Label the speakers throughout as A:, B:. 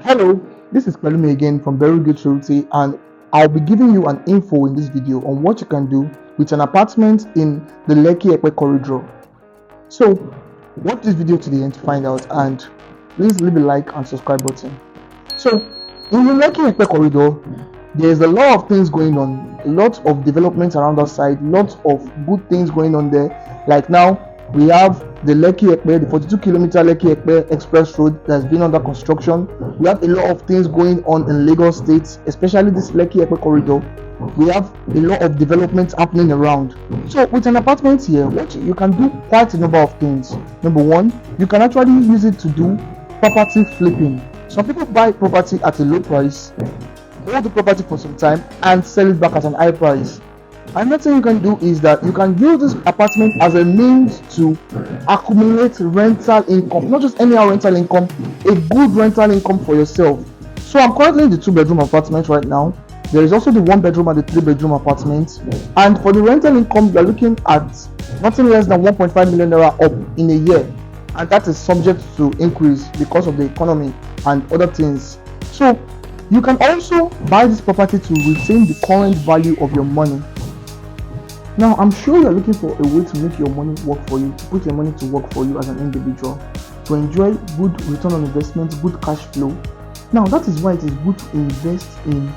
A: Hello, this is Pelumi again from Very Good Realty, and I'll be giving you an info in this video on what you can do with an apartment in the Lekki Ekpe corridor. So, watch this video to the end to find out, and please leave a like and subscribe button. So, in the Lekki Ekpe corridor, there's a lot of things going on, lots of developments around that side, lots of good things going on there. Like now, we have the Lekki Ekpe, the 42-kilometer Lekki Ekpe Express Road that's been under construction. We have a lot of things going on in Lagos State, especially this Lekki Ekpe corridor. We have a lot of developments happening around. So with an apartment here, what you can do quite a number of things. Number one, you can actually use it to do property flipping. Some people buy property at a low price, hold the property for some time, and sell it back at an high price. Another thing you can do is that you can use this apartment as a means to accumulate rental income, not just any rental income, a good rental income for yourself. So I'm currently in the 2-bedroom apartment right now. There is also the 1-bedroom and the 3-bedroom apartment, and for the rental income you are looking at nothing less than 1.5 million naira up in a year, and that is subject to increase because of the economy and other things. So you can also buy this property to retain the current value of your money. Now, I'm sure you're looking for a way to make your money work for you, to put your money to work for you as an individual, to enjoy good return on investment, good cash flow. Now, that is why it is good to invest in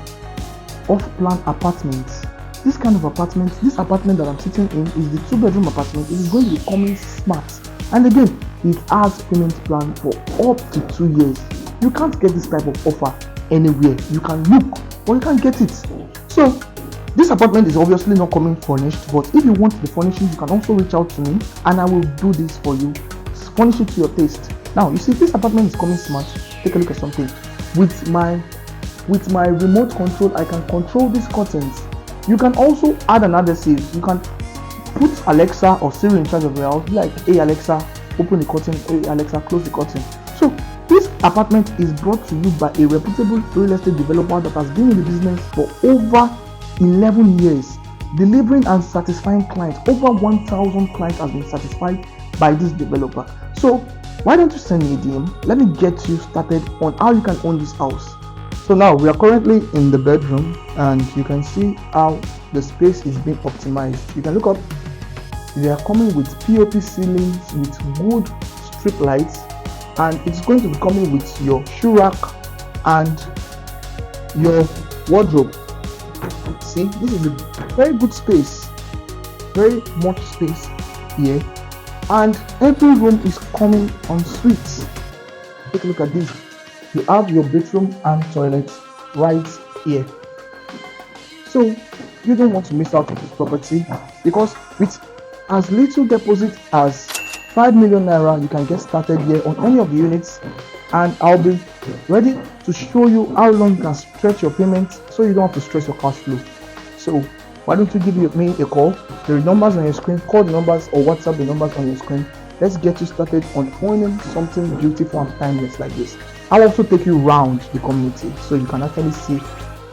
A: off-plan apartments. This kind of apartment, this apartment that I'm sitting in is the 2-bedroom apartment. It is going to be coming smart. And again, it has payment plan for up to 2 years. You can't get this type of offer anywhere. You can look, but you can't get it. So, this apartment is obviously not coming furnished, but if you want the furnishings, you can also reach out to me and I will do this for you. Furnish it to your taste. Now, you see, this apartment is coming smart. Take a look at something. With my remote control, I can control these curtains. You can also add an adhesive. You can put Alexa or Siri in charge of your house. Like, hey Alexa, open the curtain. Hey Alexa, close the curtain. So this apartment is brought to you by a reputable real estate developer that has been in the business for over 11 years, delivering and satisfying clients. Over 1,000 clients have been satisfied by this developer. So why don't you send me a DM? Let me get you started on how you can own this house. So now we are currently in the bedroom, and you can see how the space is being optimized. You can look up. They are coming with POP ceilings with good strip lights, and it's going to be coming with your shoe rack and your wardrobe. See, this is a very good space, very much space here, and every room is coming en suite. Take a look at this. You have your bedroom and toilet right here. So you don't want to miss out on this property, because with as little deposit as 5 million naira, you can get started here on any of the units, and I'll be ready to show you how long you can stretch your payment so you don't have to stress your cash flow. So why don't you give me a call? There are numbers on your screen. Call the numbers or WhatsApp the numbers on your screen. Let's get you started on owning something beautiful and timeless like this. I'll also take you around the community so you can actually see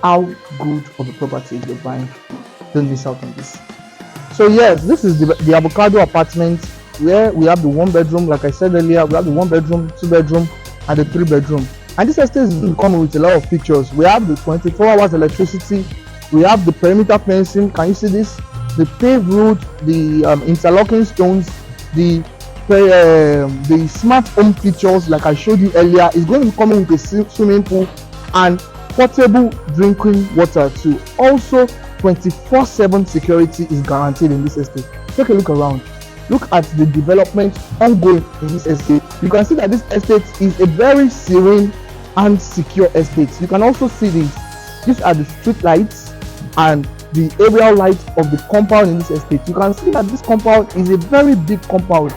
A: how good of a property you're buying. Don't miss out on this. So yes, this is the Avocado Apartments, where we have the 1-bedroom. Like I said earlier, we have the 1-bedroom, 2-bedroom, and the 3-bedroom. And this estate is coming with a lot of features. We have the 24 hours electricity. We have the perimeter fencing. Can you see this? The paved road, the interlocking stones, the smart home features like I showed you earlier. Is going to be coming with a swimming pool and portable drinking water too. Also, 24/7 security is guaranteed in this estate. Take a look around. Look at the development ongoing in this estate. You can see that this estate is a very serene and secure estate. You can also see this. These are the street lights and the aerial lights of the compound in this estate. You can see that this compound is a very big compound.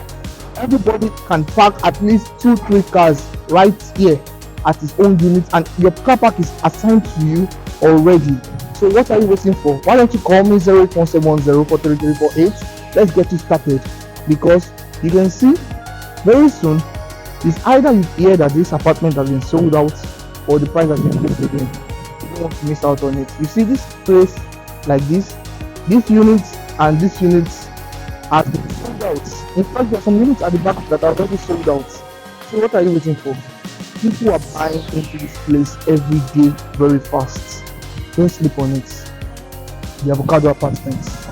A: Everybody can park at least 2-3 cars right here at his own unit, and your car park is assigned to you already. So what are you waiting for? Why don't you call me 08170433348? Let's get you started, because you can see very soon it's either you hear that this apartment has been sold out or the price has been fixed again. You don't want to miss out on it. You see this place like this, these units and these units have been sold out. In fact, there are some units at the back that are already sold out. So what are you waiting for? people are buying into this place every day very fast. Don't sleep on it. The Avocado Apartments.